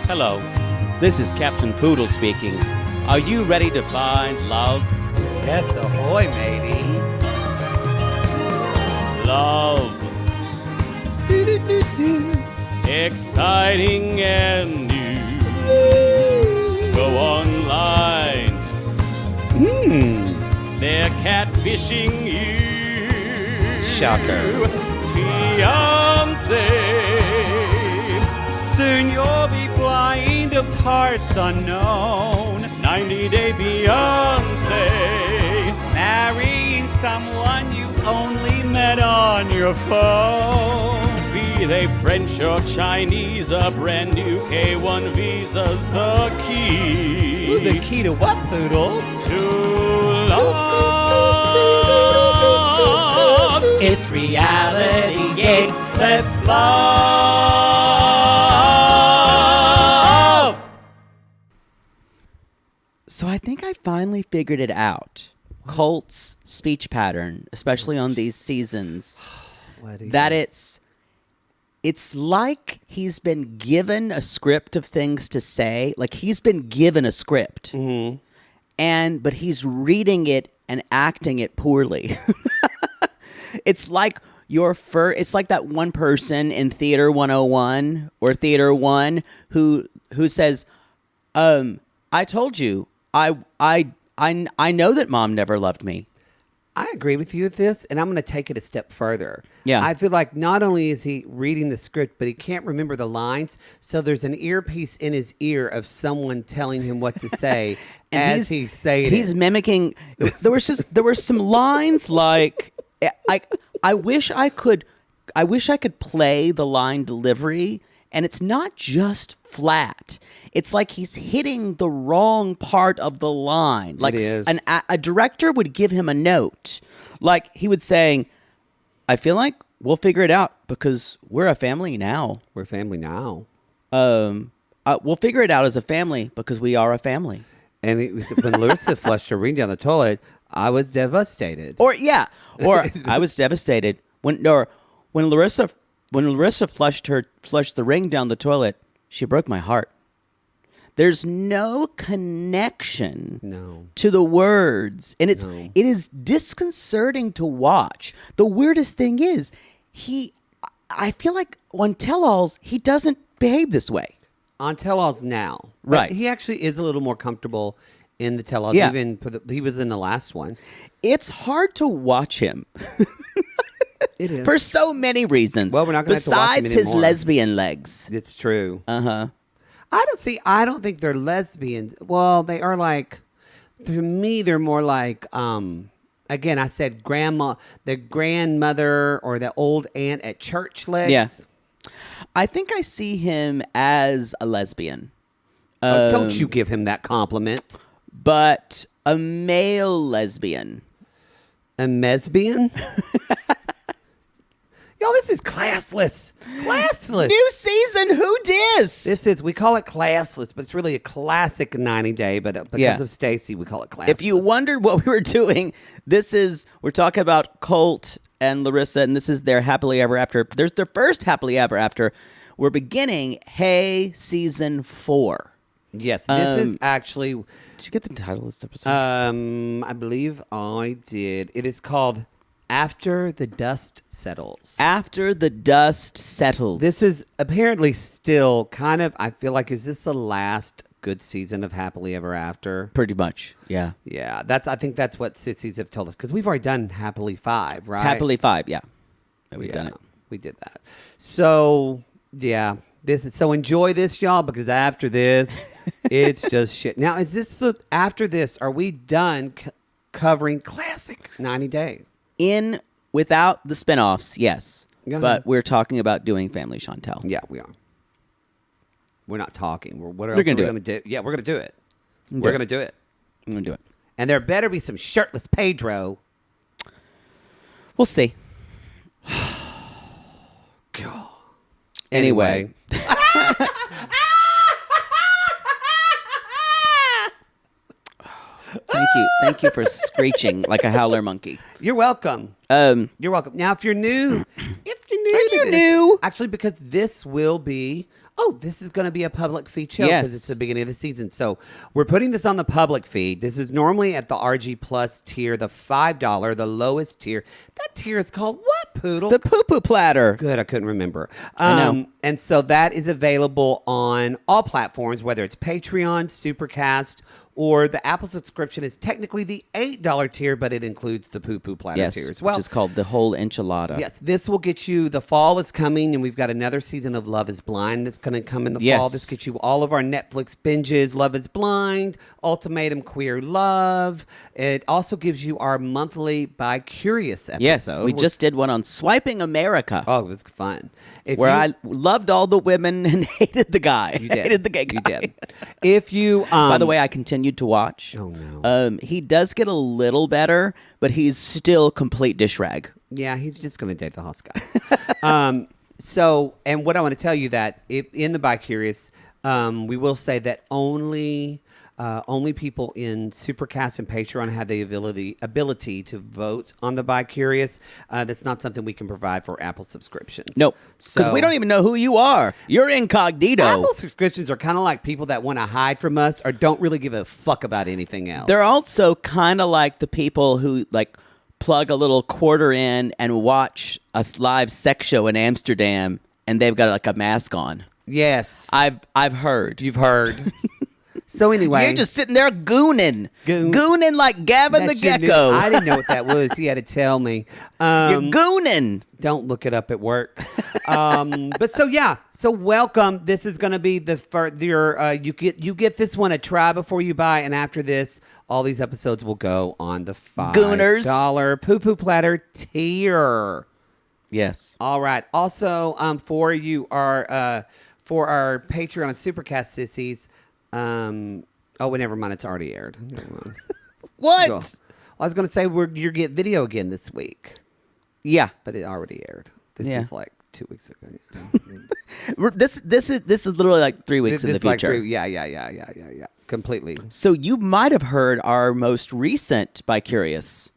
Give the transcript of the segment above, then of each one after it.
Hello, this is Captain Poodle speaking. Are you ready to find love? Yes, ahoy, matey. Love. Exciting and new. Go online. They're catfishing you. Shocker. Fiancé. Soon you'll be flying to parts unknown. 90-day Beyonce. Marrying someone you only met on your phone. Be they French or Chinese, a brand new K1 visa's the key. Ooh, the key to what, Poodle? To love. It's reality, yes, let's love. So I think I finally figured it out. Colt's speech pattern, especially on these seasons, that it's like he's been given a script of things to say. Like he's been given a script, but he's reading it and acting it poorly. It's like it's like that one person in Theater 101 or Theater 1 who says, I told you, I know that mom never loved me. I agree with you with this, and I'm going to take it a step further. Yeah. I feel like not only is he reading the script, but he can't remember the lines, so there's an earpiece in his ear of someone telling him what to say as he's saying He's mimicking. There were some lines like, I wish I could play the line delivery, and it's not just flat. It's like he's hitting the wrong part of the line. Like a director would give him a note. Like he would say, I feel like we'll figure it out because we're a family now. We're family now. We'll figure it out as a family because we are a family. And when Larissa flushed her ring down the toilet, I was devastated. Or I was devastated when Larissa flushed the ring down the toilet. She broke my heart. There's no connection to the words, and it is disconcerting to watch. The weirdest thing is, I feel like on tell-alls he doesn't behave this way. On tell-alls now, right? But he actually is a little more comfortable in the tell-alls. Yeah. Even he was in the last one. It's hard to watch him. It is for so many reasons. Well, we're not going to watch him besides his anymore. lesbian legs. It's true. Uh-huh. I don't think they're lesbians. Well, they are like, to me, they're more like, again, I said the grandmother or the old aunt at church legs. Yeah. I think I see him as a lesbian. Don't you give him that compliment. But a male lesbian. A mesbian? Yo, this is classless. Classless. New season, who dis? We call it classless, but it's really a classic 90 Day, but because of Stacy, we call it classless. If you wondered what we were doing, we're talking about Colt and Larissa, and this is their happily ever after. There's their first happily ever after. We're beginning Hey Season 4. Yes, this is actually... Did you get the title of this episode? I believe I did. It is called After the Dust Settles. After the Dust Settles. This is apparently still kind of, I feel like, is this the last good season of Happily Ever After? Pretty much, yeah. Yeah, I think that's what sissies have told us, because we've already done Happily 5, right? Happily 5, yeah. We've done it. We did that. So, yeah. So enjoy this, y'all, because after this, it's just shit. Now, after this, are we done covering classic 90 Day? Without the spinoffs, yes. Yeah. But we're talking about doing Family Chantel. Yeah, we are. We're not talking. What else We're are we gonna going to do? Yeah, we're going to do it. I'm We're going to do it. going to do it. And there better be some shirtless Pedro. We'll see. God. Anyway. Thank you for screeching like a howler monkey. You're welcome. You're welcome. Now, if you're new, Are you new? Actually, because this will be oh, this is going to be a public feed show because it's the beginning of the season. So we're putting this on the public feed. This is normally at the RG Plus tier, the $5, the lowest tier. That tier is called what, Poodle? The Pu Pu Platter. Good, I couldn't remember. I know. And so that is available on all platforms, whether it's Patreon, Supercast, or the Apple subscription is technically the $8 tier, but it includes the Pu Pu Platter tier as well. Which is called the whole enchilada. Yes, this will get you, the fall is coming, and we've got another season of Love is Blind that's going to come in the fall. This gets you all of our Netflix binges, Love is Blind, Ultimatum Queer Love. It also gives you our monthly By Curious episode. Yes, we just did one on Swiping America. Oh, it was fun. I loved all the women and hated the guy. You did. Hated the gay guy. You did. If you... By the way, I continued to watch. Oh, no. He does get a little better, but he's still complete dish rag. Yeah, he's just going to date the host guy. So, and what I want to tell you that in the By Curious, we will say that only people in Supercast and Patreon have the ability to vote on the By Curious. That's not something we can provide for Apple subscriptions. Nope, because we don't even know who you are. You're incognito. Apple subscriptions are kind of like people that want to hide from us or don't really give a fuck about anything else. They're also kind of like the people who like plug a little quarter in and watch a live sex show in Amsterdam, and they've got like a mask on. Yes, I've heard. You've heard. So anyway, you're just sitting there gooning like Gavin the Gecko. I didn't know what that was. He had to tell me. You're gooning. Don't look it up at work. But so welcome. This is going to be you get this one a try before you buy, and after this, all these episodes will go on the $5 Pu Pu Platter tier. Yes. All right. Also, for our Patreon and Supercast sissies. Never mind. It's already aired. What? Cool. I was going to say you get video again this week. Yeah, but it already aired. This is like 2 weeks ago. This is literally like 3 weeks in the future. Yeah. Completely. So you might have heard our most recent By Curious.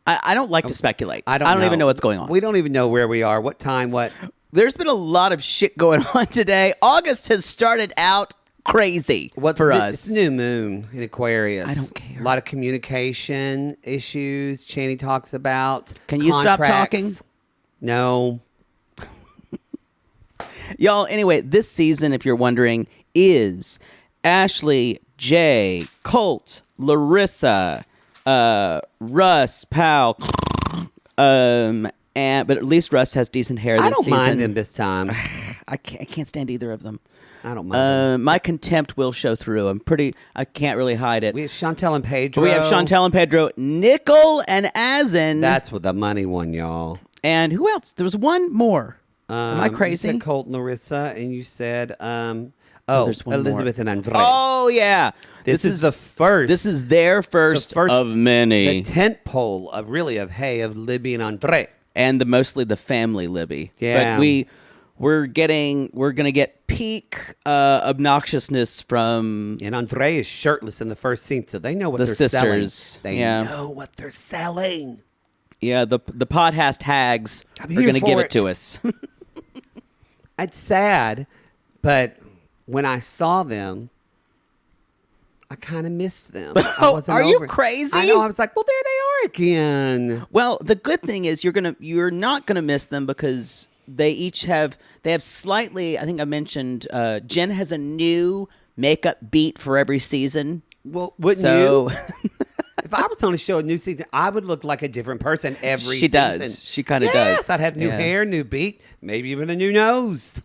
I don't like to speculate. I don't even know what's going on. We don't even know where we are, what time, what. There's been a lot of shit going on today. August has started out crazy for us. It's new moon in Aquarius. I don't care. A lot of communication issues Chaney talks about. Can you stop talking? No. Y'all, anyway, this season, if you're wondering, is Ashley, Jay, Colt, Larissa, Russ, Pao, but at least Russ has decent hair this season. I don't mind them this time. I can't stand either of them. I don't mind. My contempt will show through. I can't really hide it. We have Chantel and Pedro. Nicole and Azan. That's what the money one, y'all. And who else? There was one more. Am I crazy? You said Colt and Larissa, and you said, there's one Elizabeth more. And Andrei. Oh, yeah. This is the first. This is their first of many. The tent pole of Libby and Andrei. And mostly the family Libby. Yeah. But we're gonna get peak obnoxiousness from, and Andrei is shirtless in the first scene, so they know what the they're sisters. Selling. They know what they're selling. Yeah, the podcast hags are gonna give it to us. It's sad, but when I saw them, I kind of missed them. Are you crazy? I know. I was like, well, there they are again. Well, the good thing is you're not gonna miss them because they have slightly. I think I mentioned Jen has a new makeup beat for every season. Well, wouldn't you? If I was on a show a new season, I would look like a different person every season. She does. She kind of does. Yes, I'd have new hair, new beat, maybe even a new nose.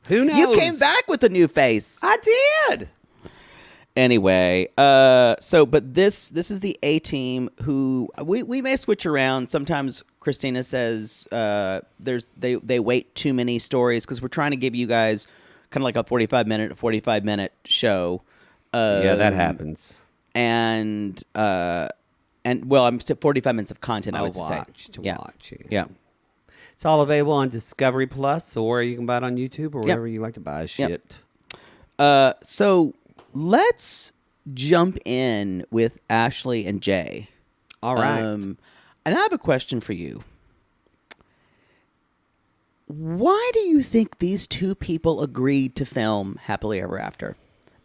Who knows? You came back with a new face. I did. Anyway, but this is the A team who we may switch around. Sometimes Christina says they wait too many stories because we're trying to give you guys kind of like a 45 minute show. Yeah, that happens. And I'm 45 minutes of content. I would say to watch. Yeah. It's all available on Discovery Plus, or you can buy it on YouTube or wherever you like to buy shit. So let's jump in with Ashley and Jay. All right. And I have a question for you. Why do you think these two people agreed to film Happily Ever After?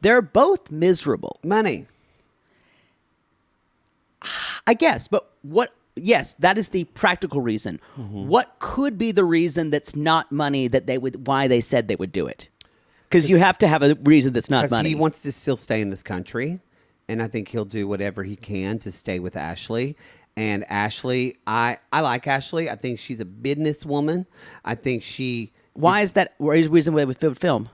They're both miserable. Money. I guess, but what? Yes, that is the practical reason. What could be the reason that's not money that they would? Why they said they would do it? Because you have to have a reason that's not money. He wants to still stay in this country, and I think he'll do whatever he can to stay with Ashley. And Ashley, I like Ashley. I think she's a businesswoman. I think she. Why is that? What is the reason they would film?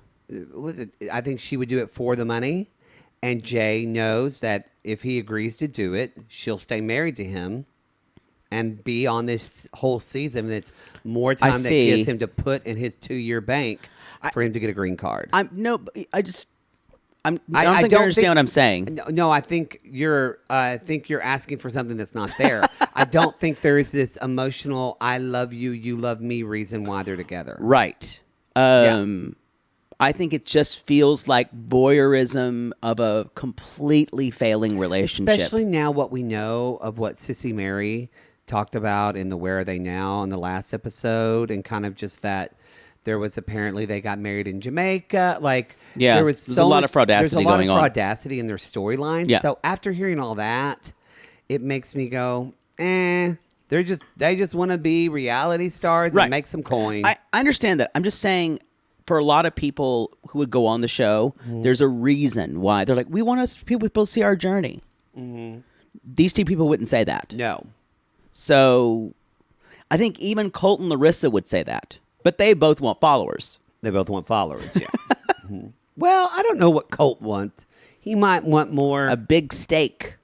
I think she would do it for the money. And Jay knows that if he agrees to do it, she'll stay married to him and be on this whole season. It's more time that gives him to put in his 2-year bank for him to get a green card. I don't think you understand what I'm saying. No, I think you're asking for something that's not there. I don't think there is this emotional "I love you, you love me" reason why they're together. Right. I think it just feels like voyeurism of a completely failing relationship. Especially now what we know of what Sissy Mary talked about in the Where Are They Now in the last episode, and kind of just that there was apparently they got married in Jamaica. There was there's a lot of fraudacity going on. There's a lot of fraudacity in their storyline. Yeah. So after hearing all that, it makes me go, they just want to be reality stars and make some coin. I understand that. I'm just saying, for a lot of people who would go on the show, there's a reason why. They're like, we want people to see our journey. These two people wouldn't say that. No. So I think even Colt and Larissa would say that. But they both want followers. They both want followers, yeah. Well, I don't know what Colt wants. He might want more... A big steak.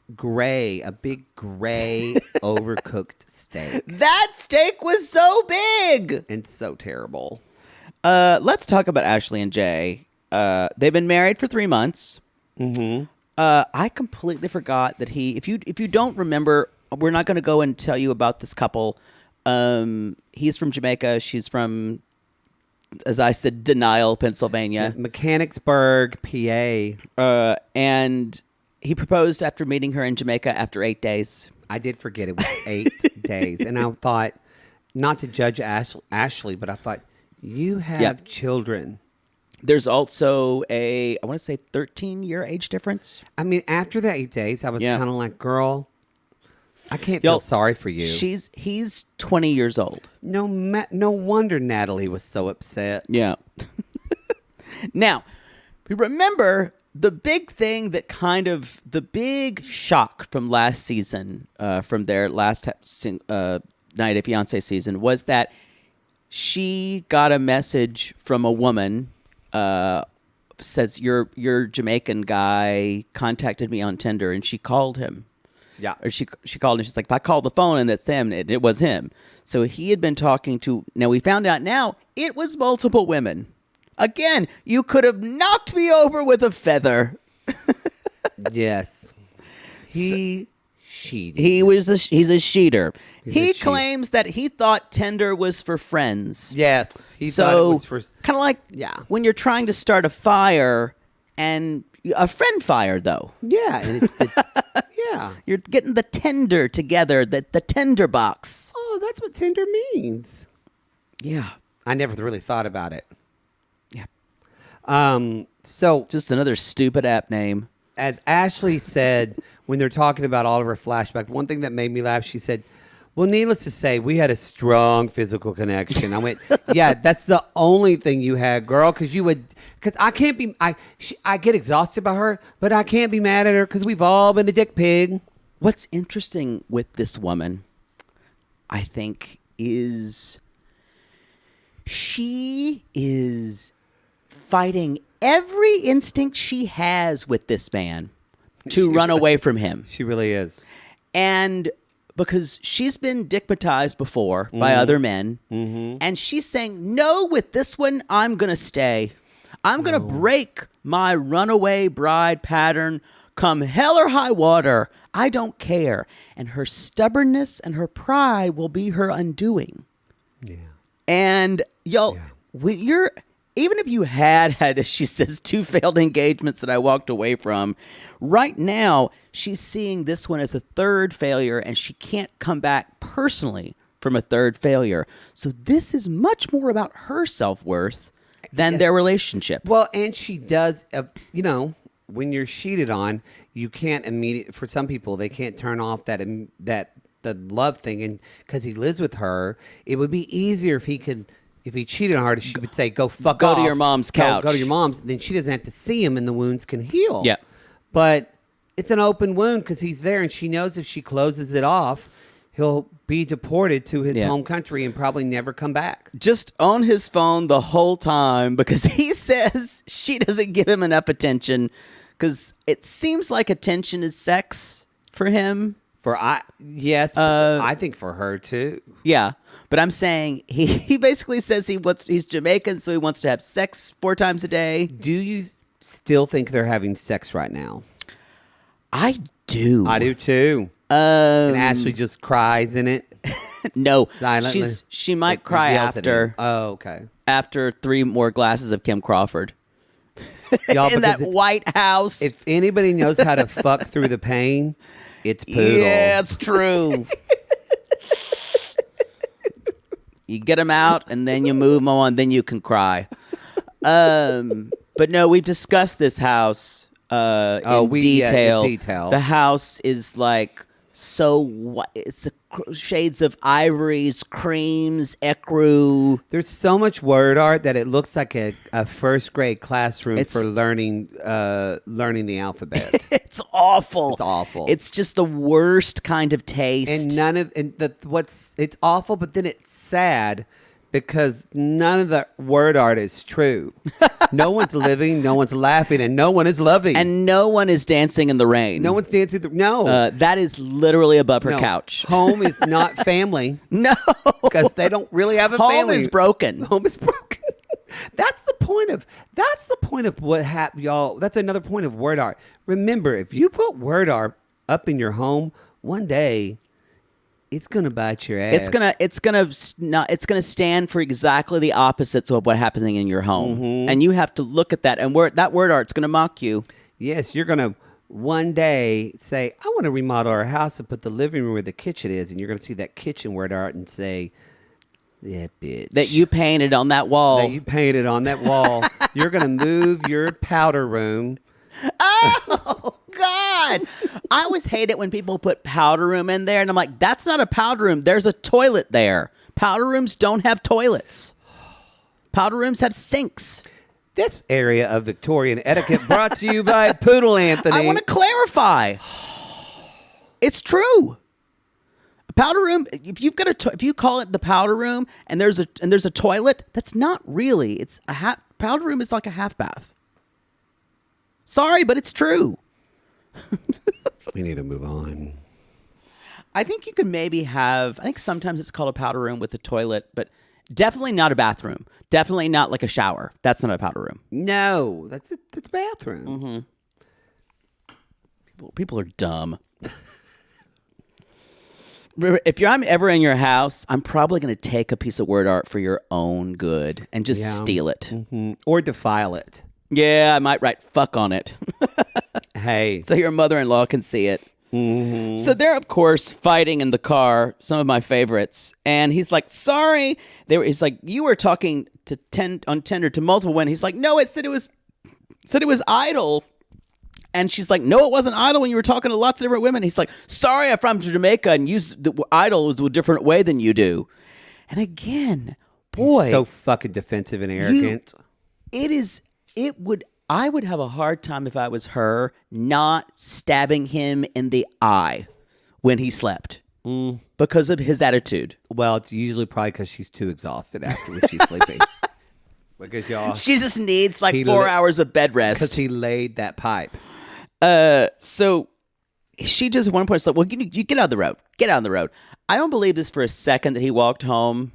A big gray overcooked steak. That steak was so big! And so terrible. Let's talk about Ashley and Jay. They've been married for 3 months. I completely forgot that if you don't remember, we're not going to go and tell you about this couple. He's from Jamaica. She's from, as I said, Denial, Pennsylvania. Mechanicsburg, PA. And he proposed after meeting her in Jamaica after 8 days. I did forget it was 8 days. And I thought, not to judge Ashley, but I thought, you have children. There's also I want to say 13-year age difference. I mean, after the 8 days, I was kind of like, girl, I can't feel sorry for you. He's 20 years old. No wonder Natalie was so upset. Yeah. Now, remember the big thing that the big shock from last season, from their last Night at Fiancé season, was that she got a message from a woman, says your Jamaican guy contacted me on Tinder, and she called him. Yeah. Or she called and she's like, I called the phone and that's him. And it was him. So he had been talking to, now we found out now, it was multiple women. Again, you could have knocked me over with a feather. Yes. He's a cheater. He claims that he thought Tinder was for friends. Yes. He thought it was for... Kind of like when you're trying to start a fire and a friend fire, though. Yeah. And it's You're getting the Tinder together, the Tinder box. Oh, that's what Tinder means. Yeah. I never really thought about it. Yeah. So just another stupid app name. As Ashley said, when they're talking about all of her flashbacks, one thing that made me laugh, she said, well, needless to say, we had a strong physical connection. I went, yeah, that's the only thing you had, girl, because I can't be, I get exhausted by her, but I can't be mad at her because we've all been a dick pig. What's interesting with this woman, I think, is she is fighting every instinct she has with this man to run away from him. She really is. And because she's been dickmatized before by other men, and she's saying, no, with this one, I'm going to stay. I'm going to break my runaway bride pattern, come hell or high water. I don't care. And her stubbornness and her pride will be her undoing. Yeah. And when you're... Even if you had, as she says, 2 failed engagements that I walked away from, right now she's seeing this one as a 3rd failure, and she can't come back personally from a third failure. So this is much more about her self-worth than their relationship. Well, and she does, when you're cheated on, you can't immediately, for some people, they can't turn off the love thing. And because he lives with her, it would be easier if he cheated on her, she would say, go off. Go to your mom's couch. Go to your mom's. Then she doesn't have to see him and the wounds can heal. Yeah. But it's an open wound because he's there and she knows if she closes it off, he'll be deported to his home country and probably never come back. Just on his phone the whole time because he says she doesn't give him enough attention because it seems like attention is sex for him. Yes, I think for her too. Yeah, but I'm saying he basically says he's Jamaican, so he wants to have sex 4 times a day. Do you still think they're having sex right now? I do. I do too. And Ashley just cries in it. No, silently. She might cry after. Oh, okay. After 3 more glasses of Kim Crawford. Y'all, in that White House. If anybody knows how to fuck through the pain, it's Poodle. Yeah, it's true. You get them out, and then you move them on, then you can cry. But no, we've discussed this house in detail. In detail. The house is like it's the shades of ivories, creams, ecru. There's so much word art that it looks like a first grade classroom for learning the alphabet. It's awful. It's awful. It's just the worst kind of taste. And it's awful, but then it's sad because none of the word art is true. No one's living, no one's laughing, and no one is loving. And no one is dancing in the rain. No one's dancing. That is literally above her couch. Home is not family. No. Because they don't really have a Home family. Home is broken. Home is broken. That's the point of what happened, y'all. That's another point of word art. Remember, if you put word art up in your home, one day it's gonna bite your ass. It's gonna stand for exactly the opposites of what's happening in your home, and you have to look at that. And that word art's gonna mock you. Yes, you're gonna one day say, "I want to remodel our house and put the living room where the kitchen is," and you're gonna see that kitchen word art and say, "Yeah, bitch." That you painted on that wall. You're gonna move your powder room. Oh God! I always hate it when people put powder room in there, and I'm like, that's not a powder room. There's a toilet there. Powder rooms don't have toilets. Powder rooms have sinks. This area of Victorian etiquette brought to you by Poodle Anthony. I want to clarify. It's true. A powder room. If you call it the powder room, and there's a toilet, that's not really. It's powder room is like a half bath. Sorry, but it's true. We need to move on. I think you could maybe I think sometimes it's called a powder room with a toilet, but definitely not a bathroom. Definitely not like a shower. That's not a powder room. No, that's a bathroom. People are dumb. If I'm ever in your house, I'm probably going to take a piece of word art for your own good and just steal it. Or defile it. Yeah, I might write fuck on it. Hey. So your mother-in-law can see it. So they're, of course, fighting in the car, some of my favorites. And he's like, sorry. He's like, you were talking on Tinder to multiple women. He's like, no, it said it was idle. And she's like, no, it wasn't idle when you were talking to lots of different women. He's like, sorry, I'm from Jamaica and use the idle is a different way than you do. And again, boy. He's so fucking defensive and arrogant. I would have a hard time if I was her not stabbing him in the eye when he slept because of his attitude. Well, it's usually probably because she's too exhausted after when she's sleeping. Because y'all, she just needs like 4 hours of bed rest. Because he laid that pipe. So she just at one point said, well, you get out of the road. Get out on the road. I don't believe this for a second that he walked home.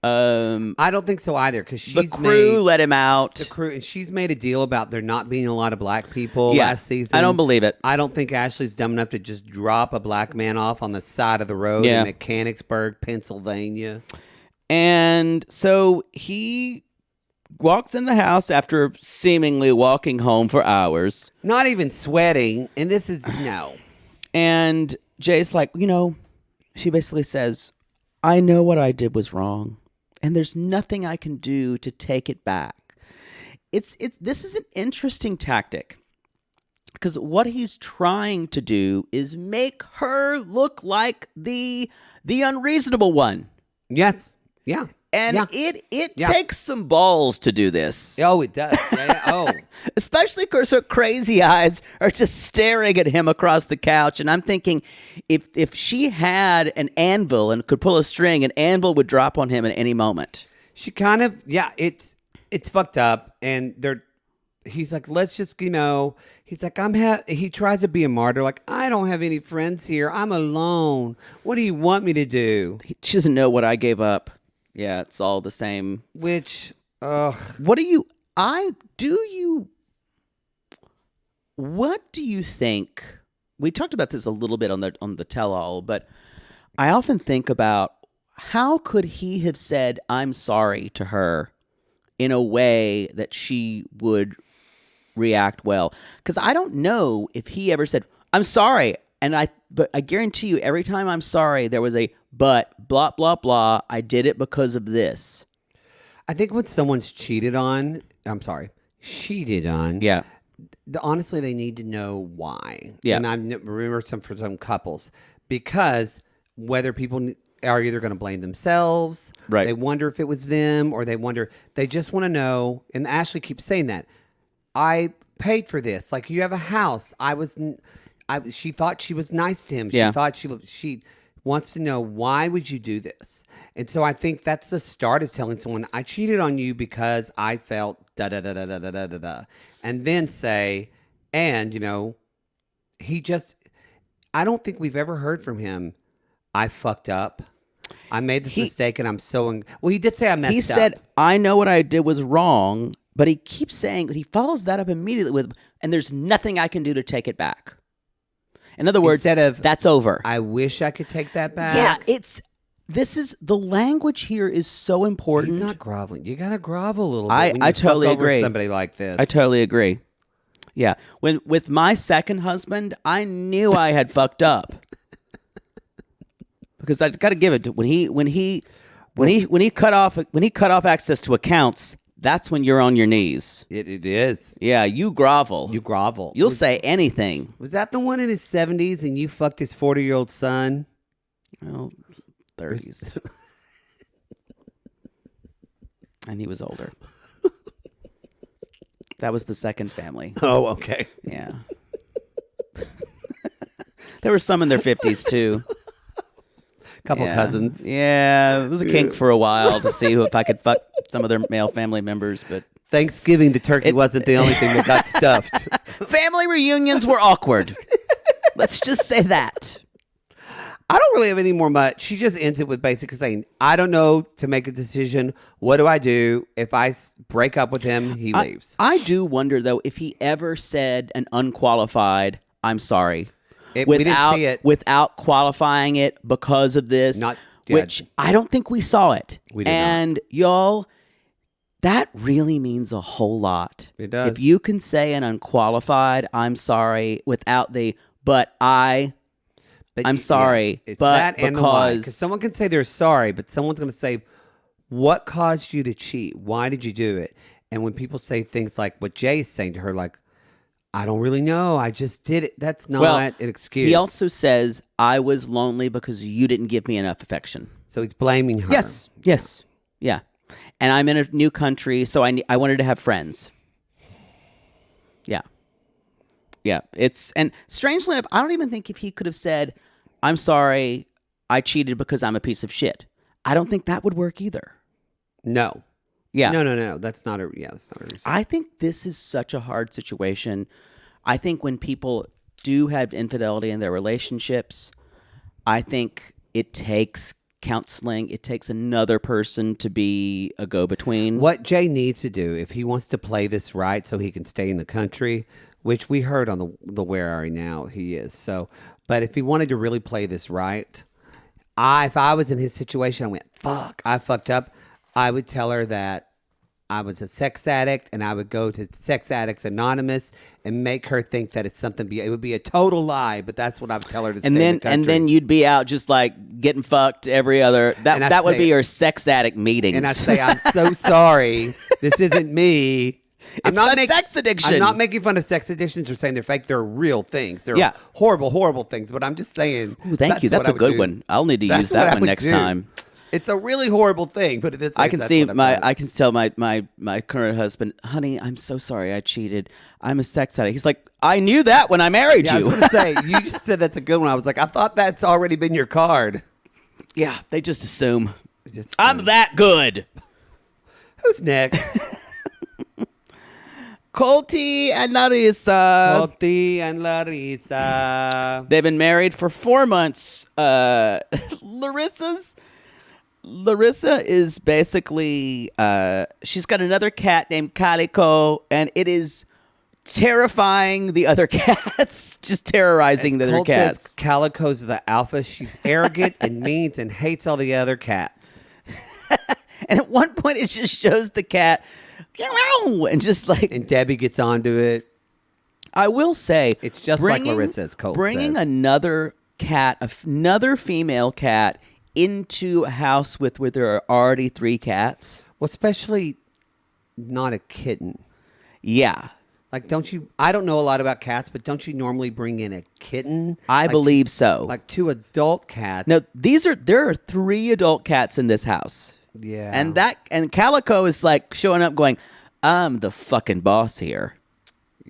I don't think so either because the crew let him out. The crew, and she's made a deal about there not being a lot of black people last season. I don't believe it. I don't think Ashley's dumb enough to just drop a black man off on the side of the road in Mechanicsburg, Pennsylvania. And so he walks in the house after seemingly walking home for hours. Not even sweating. And this is no. And Jay's like, she basically says, I know what I did was wrong, and there's nothing I can do to take it back. This is an interesting tactic, because what he's trying to do is make her look like the unreasonable one. Yes. Yeah. And yeah. it takes some balls to do this. Oh, it does. Yeah. Oh. Especially because her crazy eyes are just staring at him across the couch. And I'm thinking, if she had an anvil and could pull a string, an anvil would drop on him at any moment. She kind of, it's fucked up. And he's like, let's just, he's like, he tries to be a martyr. Like, I don't have any friends here. I'm alone. What do you want me to do? She doesn't know what I gave up. Yeah, it's all the same. Which, what do you think? We talked about this a little bit on the tell-all, but I often think about how could he have said "I'm sorry" to her in a way that she would react well? Because I don't know if he ever said "I'm sorry," but I guarantee you, every time "I'm sorry," there was a "but," blah blah blah. I did it because of this. I think when someone's cheated on, Yeah. honestly, they need to know why. Yeah. And I remember for some couples, because whether people are either going to blame themselves, right? They wonder if it was them, or they just want to know. And Ashley keeps saying that I paid for this. Like, you have a house. She thought she was nice to him. She thought she wants to know, why would you do this? And so I think that's the start of telling someone, I cheated on you because I felt da da da da da da da da da. And then say, and I don't think we've ever heard from him, I fucked up. I made this mistake and I'm well, he did say I messed up. He said, I know what I did was wrong, but he keeps saying, he follows that up immediately with, and there's nothing I can do to take it back. In other words, instead of, that's over. I wish I could take that back. Yeah, the language here is so important. He's not groveling. You got to grovel a little bit. I totally agree. Somebody like this. I totally agree. Yeah. With my second husband, I knew I had fucked up. Because I got to give it to when he cut off access to accounts, that's when you're on your knees. It is. Yeah, you grovel. You'll say anything. Was that the one in his 70s and you fucked his 40-year-old son? Well, 30s. And he was older. That was the second family. Oh, okay. Yeah. There were some in their 50s too. Couple cousins. Yeah, it was a kink for a while to see if I could fuck some of their male family members, but Thanksgiving, the turkey wasn't the only thing that got stuffed. Family reunions were awkward. Let's just say that. I don't really have any more much. She just ends it with basically saying, I don't know to make a decision. What do I do? If I break up with him, he leaves. I do wonder, though, if he ever said an unqualified, I'm sorry. We didn't see it. Without qualifying it because of this, which I don't think we saw it. We did and y'all, that really means a whole lot. It does. If you can say an unqualified, I'm sorry, without the, I'm sorry, it's but that and the why. Because someone can say they're sorry, but someone's going to say, what caused you to cheat? Why did you do it? And when people say things like what Jay's saying to her, like, I don't really know. I just did it. That's not an excuse. He also says, I was lonely because you didn't give me enough affection. So he's blaming her. Yes. Yeah. And I'm in a new country, so I wanted to have friends. Yeah. Yeah. And strangely enough, I don't even think if he could have said, I'm sorry, I cheated because I'm a piece of shit. I don't think that would work either. No. Yeah. No. That's not a reason. I think this is such a hard situation. I think when people do have infidelity in their relationships, I think it takes counseling. It takes another person to be a go-between. What Jay needs to do, if he wants to play this right so he can stay in the country, which we heard on the Where Are We Now, he is. So, but if he wanted to really play this right, if I was in his situation, I went, fuck, I fucked up. I would tell her that I was a sex addict, and I would go to Sex Addicts Anonymous and make her think that it's something. It would be a total lie, but that's what I would tell her to stay in the country. And then you'd be out just like getting fucked every other. That would be your sex addict meetings. And I say, I'm so sorry. This isn't me. It's not sex addiction. I'm not making fun of sex addictions or saying they're fake. They're real things. They're horrible, horrible things. But I'm just saying. Ooh, thank you. That's a good one. I'll need to use that one next time. It's a really horrible thing, but I can tell my current husband, honey, I'm so sorry I cheated. I'm a sex addict. He's like, I knew that when I married you. I was going to say, you just said that's a good one. I was like, I thought that's already been your card. Yeah, they just assume. I'm that good. Who's next? Colt and Larissa. Colt and Larissa. They've been married for 4 months. Larissa is basically, she's got another cat named Calico, and it is terrifying the other cats, just terrorizing the other cats. Says Calico's the alpha. She's arrogant and mean and hates all the other cats. And at one point, it just shows the cat, and just like... And Debbie gets onto it. I will say... It's just like Larissa's, Colt bringing says. Another cat, another female cat... into a house where there are already 3 cats. Well, especially not a kitten. Yeah. Like, I don't know a lot about cats, but don't you normally bring in a kitten? I believe so. Like 2 adult cats. No, there are 3 adult cats in this house. Yeah. And Calico is like showing up going, I'm the fucking boss here.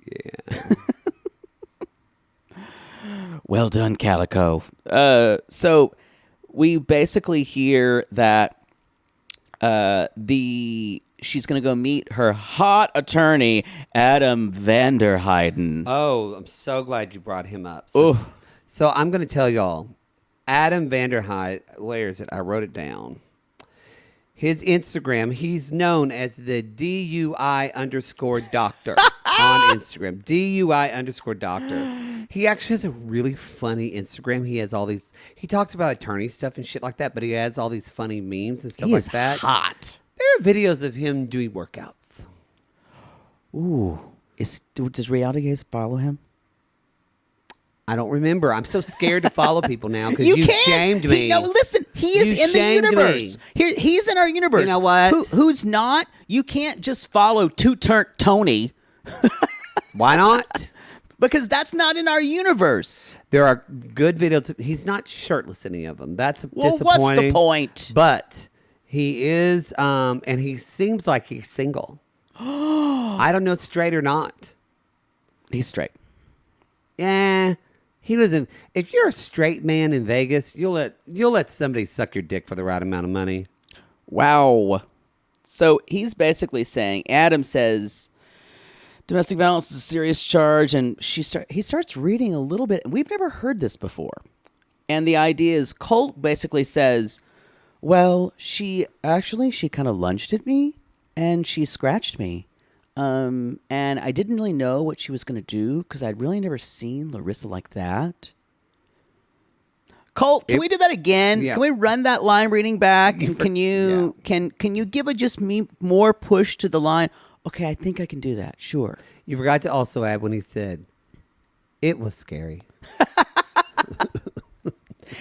Yeah. Well done, Calico. So we basically hear that she's going to go meet her hot attorney, Adam Vanderheiden. Oh, I'm so glad you brought him up. So I'm going to tell y'all, Adam Vanderheiden, where is it? I wrote it down. His Instagram, he's known as the DUI_doctor on Instagram. DUI_doctor. He actually has a really funny Instagram. He has all these, he talks about attorney stuff and shit like that, but he has all these funny memes and stuff like that. Hot. There are videos of him doing workouts. Ooh. Does Reality Gaze follow him? I don't remember. I'm so scared to follow people now because you shamed me. No, listen. He is in the universe. He's in our universe. You know what? Who's not? You can't just follow Two-Turnt Tony. Why not? Because that's not in our universe. There are good videos. He's not shirtless, any of them. That's disappointing. What's the point? But he is, and he seems like he's single. I don't know, straight or not. He's straight. Yeah. He doesn't. If you're a straight man in Vegas, you'll let somebody suck your dick for the right amount of money. Wow. So he's basically saying, Adam says, domestic violence is a serious charge, and he starts reading a little bit, and we've never heard this before. And the idea is, Colt basically says, well, she kind of lunged at me, and she scratched me. And I didn't really know what she was going to do because I'd really never seen Larissa like that. Colt, can we do that again? Yeah. Can we run that line reading back? And can you give me more push to the line? Okay, I think I can do that. Sure. You forgot to also add when he said, it was scary.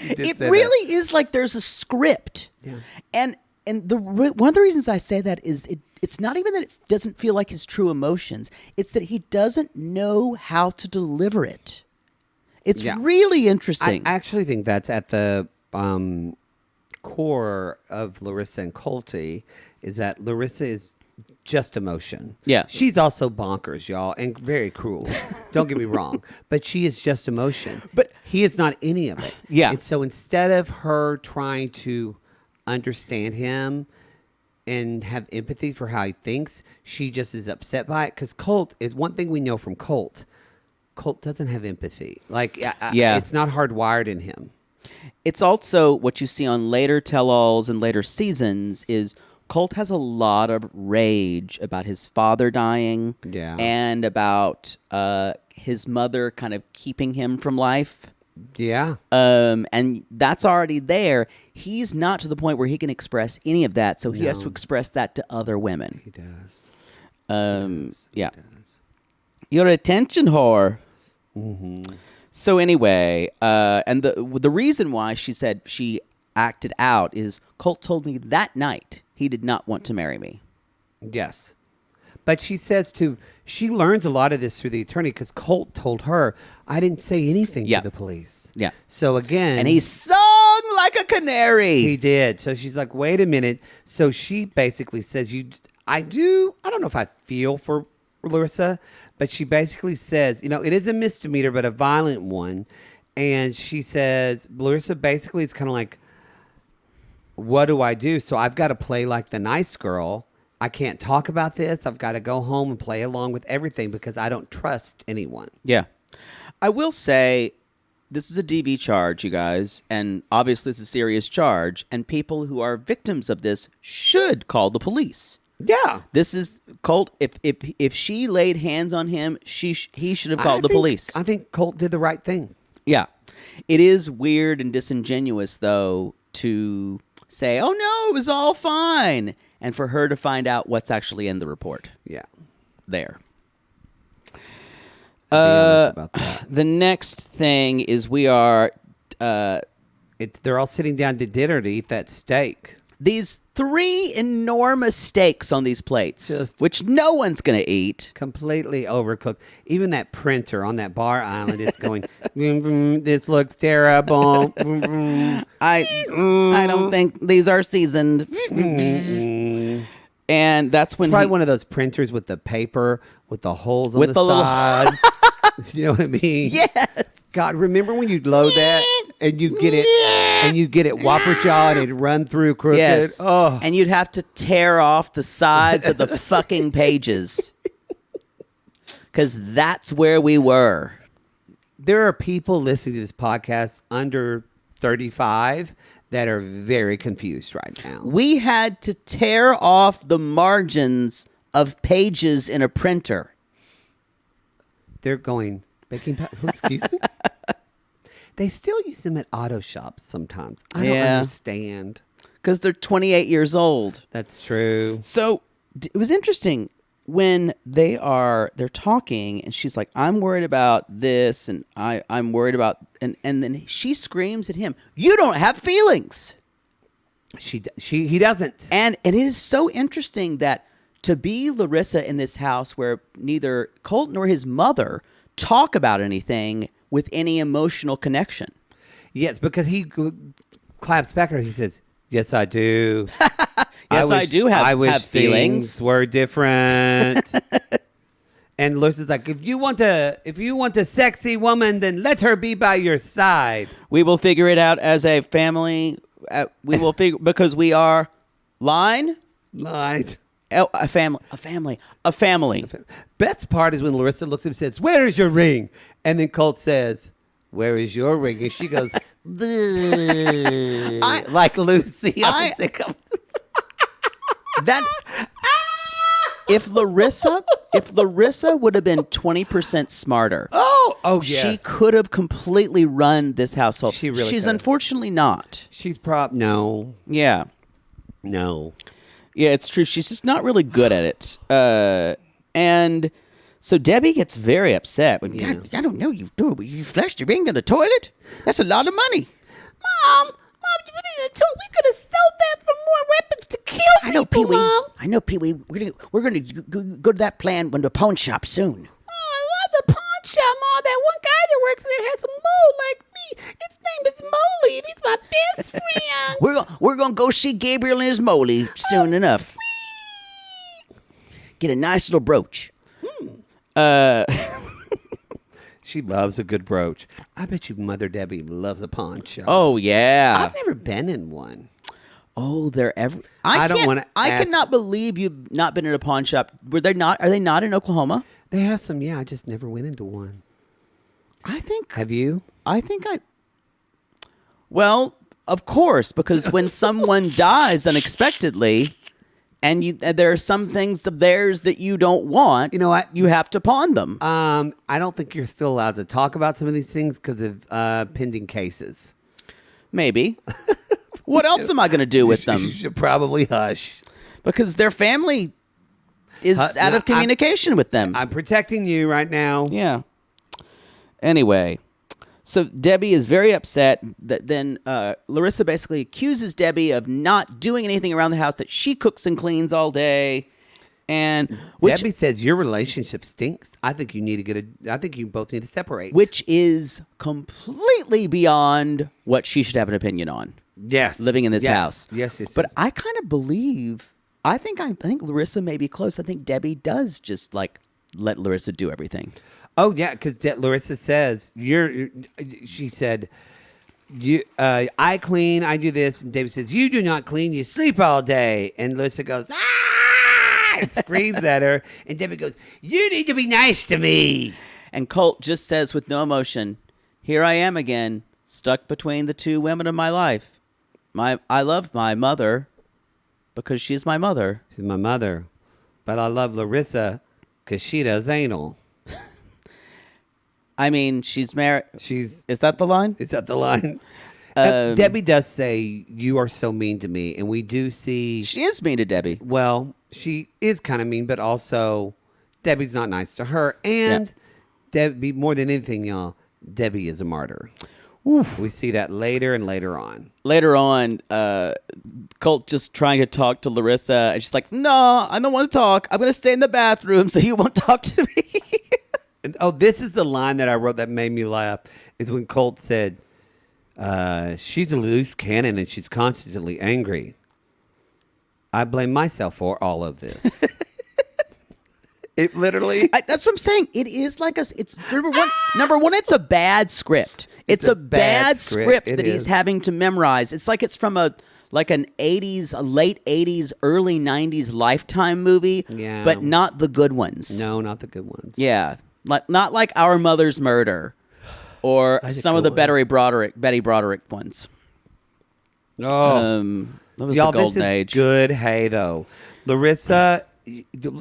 It really is like there's a script. Yeah. And one of the reasons I say that is it's not even that it doesn't feel like his true emotions. It's that he doesn't know how to deliver it. It's really interesting. I actually think that's at the core of Larissa and Colty, is that Larissa is just emotion. Yeah. She's also bonkers, y'all, and very cruel. Don't get me wrong. But she is just emotion. But he is not any of it. Yeah. And so instead of her trying to understand him and have empathy for how he thinks, she just is upset by it. Because Colt is one thing we know from Colt. Colt doesn't have empathy. Like, it's not hardwired in him. It's also what you see on later tell-alls and later seasons is Colt has a lot of rage about his father dying and about his mother kind of keeping him from life. Yeah. And that's already there. He's not to the point where he can express any of that, so he has to express that to other women. He does. Yeah. You're a attention whore. Mm-hmm. So anyway, and the reason why she said she acted out is Colt told me that night he did not want to marry me. Yes. But she says she learns a lot of this through the attorney because Colt told her, I didn't say anything to the police. Yeah. So again. And he sung like a canary. He did. So she's like, wait a minute. So she basically says, I don't know if I feel for Larissa, but she basically says, it is a misdemeanor, but a violent one. And she says, Larissa basically is kind of like, what do I do? So I've got to play like the nice girl. I can't talk about this. I've got to go home and play along with everything because I don't trust anyone. Yeah. I will say this is a DV charge, you guys, and obviously it's a serious charge, and people who are victims of this should call the police. Yeah. This is Colt. If she laid hands on him, he should have called the police. I think Colt did the right thing. Yeah. It is weird and disingenuous, though, to say, oh, no, it was all fine, and for her to find out what's actually in the report. Yeah. There. Be honest about that. The next thing is we are... they're all sitting down to dinner to eat that steak. These 3 enormous steaks on these plates, Just which no one's going to eat. Completely overcooked. Even that printer on that bar island is going, vroom, vroom, this looks terrible. Vroom, vroom. I don't think these are seasoned. And that's when Probably one of those printers with the paper with the holes on With the little- side. You know what I mean? Yes. God, remember when you'd load that and you get it whopper jaw and it'd run through crooked? Yes. Oh. And you'd have to tear off the sides of the fucking pages. Because that's where we were. There are people listening to this podcast under 35 that are very confused right now. We had to tear off the margins of pages in a printer. They're going, baking powder, excuse me? They still use them at auto shops sometimes. I don't understand. Because they're 28 years old. That's true. So it was interesting when they're talking and she's like, I'm worried about this and I'm worried about, and then she screams at him, you don't have feelings. He doesn't. And it is so interesting that to be Larissa in this house where neither Colt nor his mother talk about anything with any emotional connection. Yes, because he claps back at her. He says, yes, I do. Yes, I do have I wish feelings. things were different. And Larissa's like, if you want a sexy woman, then let her be by your side. We will figure it out as a family. We will figure, because we are Lied. Oh, a family. Best part is when Larissa looks at him and says, where is your ring? And then Colt says, where is your ring? And she goes, like Lucy. If Larissa would have been 20% smarter, yes. she could have completely run this household. She's could've. Unfortunately not. She's no. Yeah. No. Yeah, it's true. She's just not really good at it. And so Debbie gets very upset. When, God, I don't know you do it. You flushed your ring in the toilet? That's a lot of money. Mom, we could have sold that for more weapons to kill people, I know, Pee-wee. Mom. I know, Pee-wee. We're gonna go to that plan when the pawn shop soon. Oh, I love the pawn shop, Mom. That one guy that works there has a mole like me. His name is Molly, and he's my best friend. We're gonna go see Gabriel and his Molly soon enough. Get a nice little brooch. She loves a good brooch. I bet you Mother Debbie loves a pawn shop. Oh yeah. I've never been in one. Oh, they're every. I don't wanna I ask- cannot believe you've not been in a pawn shop. Are they not in Oklahoma? They have some, yeah. I just never went into one. Have you? Well, of course, because when someone dies unexpectedly, And there are some things of theirs that you don't want. You know what? You have to pawn them. I don't think you're still allowed to talk about some of these things because of pending cases. Maybe. What else am I going to do with them? You should probably hush. Because their family is out of communication with them. I'm protecting you right now. Yeah. Anyway, so Debbie is very upset that then Larissa basically accuses Debbie of not doing anything around the house, that she cooks and cleans all day. And Debbie says your relationship stinks. I think you need to I think you both need to separate. Which is completely beyond what she should have an opinion on. Yes. Living in this house. Yes, but I kind of believe, I think Larissa may be close. I think Debbie does just like let Larissa do everything. Oh yeah, because Larissa says she said, I clean, I do this, and David says, you do not clean, you sleep all day. And Larissa goes, ah, and screams at her, and David goes, you need to be nice to me. And Colt just says with no emotion, here I am again, stuck between the two women of my life. I love my mother because she's my mother. She's my mother, but I love Larissa because she does anal. I mean, she's married. Is that the line? Is that the line? Debbie does say, you are so mean to me. And we do see... She is mean to Debbie. Well, she is kind of mean, but also Debbie's not nice to her. And Debbie, more than anything, y'all, Debbie is a martyr. Oof. We see that later and later on. Later on, Colt just trying to talk to Larissa. And she's like, no, I don't want to talk. I'm going to stay in the bathroom so you won't talk to me. Oh, this is the line that I wrote that made me laugh, is when Colt said, she's a loose cannon and she's constantly angry. I blame myself for all of this. It literally... that's what I'm saying. It is like it's number one, it's a bad script. It's a bad script that he's having to memorize. It's like it's from a late 80s, early 90s Lifetime movie, but not the good ones. No, not the good ones. Yeah. Not like Our Mother's Murder or some of the Betty Broderick ones. Oh, that was the golden age. Good hay, though. Larissa,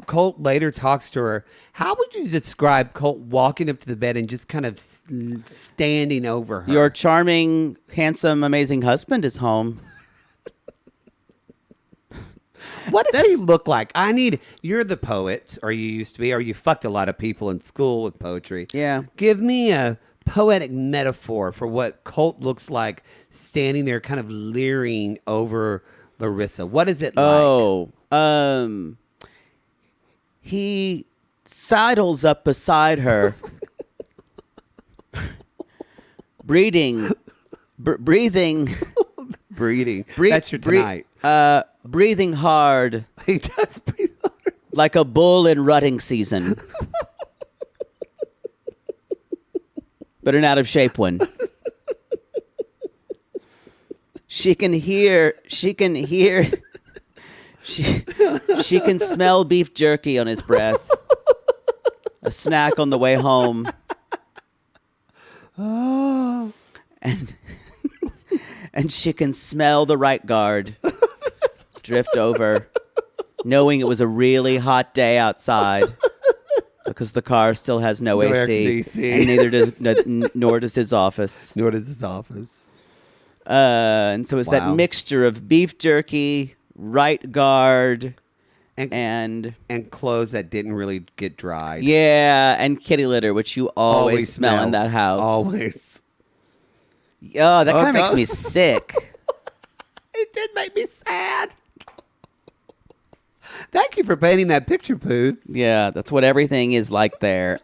Colt later talks to her. How would you describe Colt walking up to the bed and just kind of standing over her? Your charming, handsome, amazing husband is home. What does he look like? You're the poet, or you used to be, or you fucked a lot of people in school with poetry. Yeah. Give me a poetic metaphor for what Colt looks like standing there kind of leering over Larissa. What is it like? He sidles up beside her, breathing. That's your tonight. Breathing hard. He does breathe hard. Like a bull in rutting season. But an out of shape one. She can smell beef jerky on his breath. A snack on the way home. Oh. And she can smell the right guard drift over, knowing it was a really hot day outside because the car still has no AC, and nor does his office. And so it's that mixture of beef jerky, right guard, and clothes that didn't really get dried. Yeah, and kitty litter, which you always smell in that house. Always. Oh, that kind of makes me sick. It did make me sad. Thank you for painting that picture, Poots. Yeah, that's what everything is like there.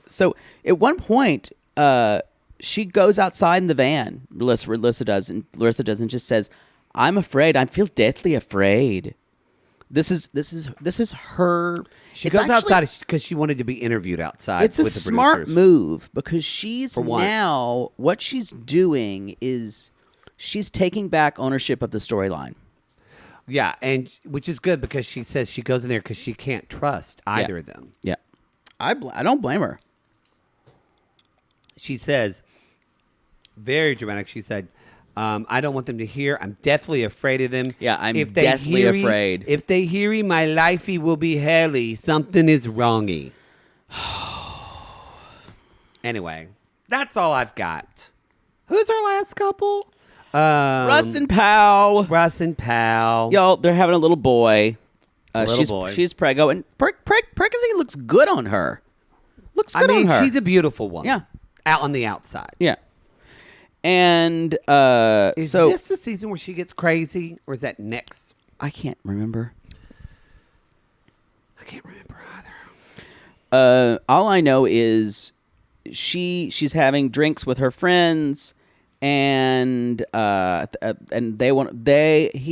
So at one point, she goes outside in the van. Larissa does, and just says, "I'm afraid. I feel deathly afraid." This is her. She goes outside because she wanted to be interviewed outside. It's a smart move because what she's doing is she's taking back ownership of the storyline. Yeah, and which is good because she says she goes in there because she can't trust either of them. Yeah, I don't blame her. She says, very dramatic. She said, I don't want them to hear. I'm deathly afraid of them. Yeah, I'm deathly afraid. If they hear my lifey will be helly, something is wrongy. Anyway, that's all I've got. Who's our last couple? Russ and Pao. Russ and Pao. Y'all, they're having a little boy. Boy. She's preggo, and pregnancy looks good on her. Looks good on her. She's a beautiful woman. Yeah. Out on the outside. Yeah. And Is this the season where she gets crazy, or is that next? I can't remember. I can't remember either. All I know is she's having drinks with her friends, and he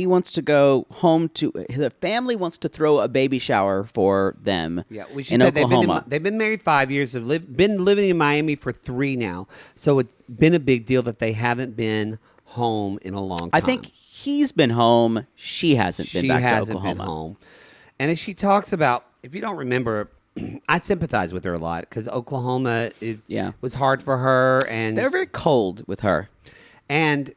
wants to go home to the family wants to throw a baby shower for them. Yeah, in Oklahoma. They've been married 5 years. They've been living in Miami for 3 now. So it's been a big deal that they haven't been home in a long time. I think he's been home. She hasn't been back to Oklahoma. Been home. And as she talks about, if you don't remember, I sympathize with her a lot because Oklahoma was hard for her, and they're very cold with her. And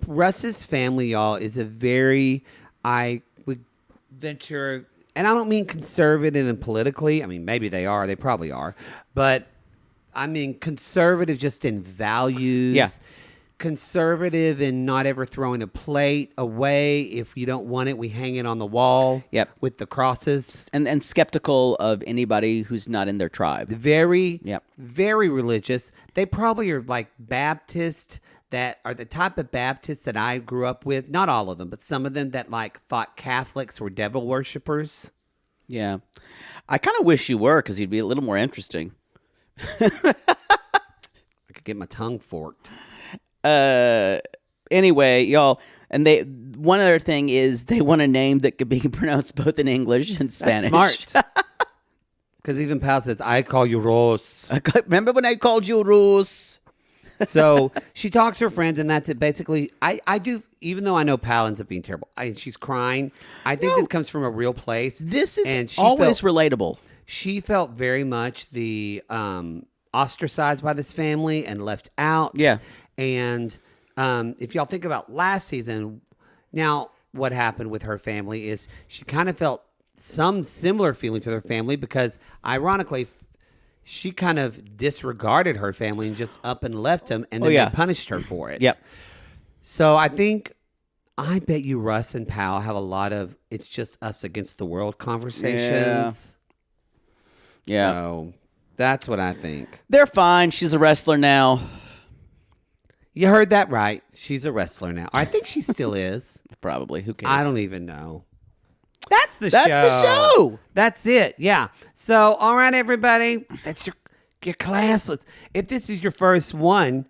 Russ's family, y'all, is a very, I would venture, and I don't mean conservative and politically. I mean, maybe they are. They probably are. But I mean conservative just in values. Yeah. Conservative in not ever throwing a plate away. If you don't want it, we hang it on the wall with the crosses. And skeptical of anybody who's not in their tribe. Very religious. They probably are like Baptist, that are the type of Baptists that I grew up with. Not all of them, but some of them that like thought Catholics were devil worshippers. Yeah. I kind of wish you were, because you'd be a little more interesting. I could get my tongue forked. Anyway, y'all, and one other thing is they want a name that could be pronounced both in English and Spanish. That's smart. Because even Pal says, I call you Rose. Remember when I called you Rose? So she talks to her friends, and that's it. Basically, I do, even though I know Pal ends up being terrible, she's crying. I think this comes from a real place. This is always relatable. She felt very much the ostracized by this family and left out. Yeah. And if y'all think about last season, now what happened with her family is she kind of felt some similar feelings with her family because, ironically, she kind of disregarded her family and just up and left them, and then they punished her for it. Yep. So I bet you Russ and Pao have a lot of it's just us against the world conversations. Yeah. So that's what I think. They're fine. She's a wrestler now. You heard that right. She's a wrestler now. I think she still is. Probably. Who cares? I don't even know. That's the show. That's it. Yeah. So, all right, everybody. That's your class. If this is your first one,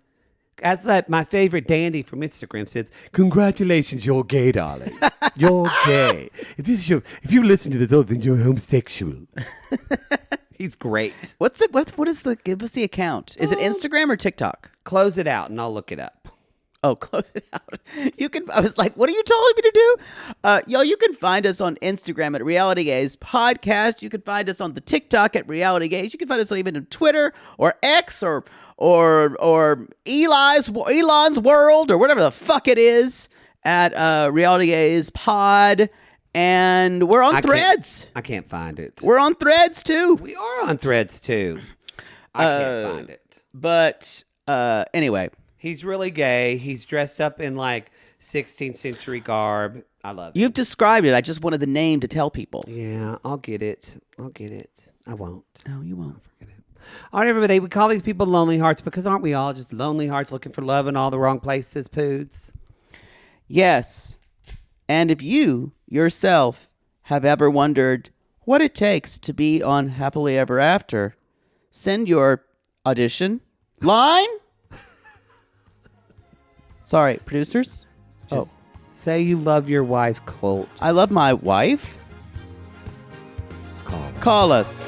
as my favorite dandy from Instagram says, congratulations, you're gay, darling. You're gay. If you listen to this, then you're homosexual. He's great. What is the account? Is it Instagram or TikTok? Close it out and I'll look it up. Oh, close it out. I was like, what are you telling me to do? Y'all, you can find us on Instagram at Reality Gaze Podcast. You can find us on the TikTok at Reality Gaze. You can find us even on Twitter or X or Elon's World or whatever the fuck it is at Reality Gaze Pod. And we're on Threads. I can't find it. We're on Threads too. We are on Threads too. I can't find it. But anyway. He's really gay. He's dressed up in like 16th century garb. I love it. You've described it. I just wanted the name to tell people. Yeah, I'll get it. I won't. No, you won't. I'll forget it. All right, everybody. We call these people lonely hearts because aren't we all just lonely hearts looking for love in all the wrong places, Poods? Yes. And if you yourself have ever wondered what it takes to be on Happily Ever After, send your audition line. Sorry, producers. Just say you love your wife, Colt. I love my wife. Call us.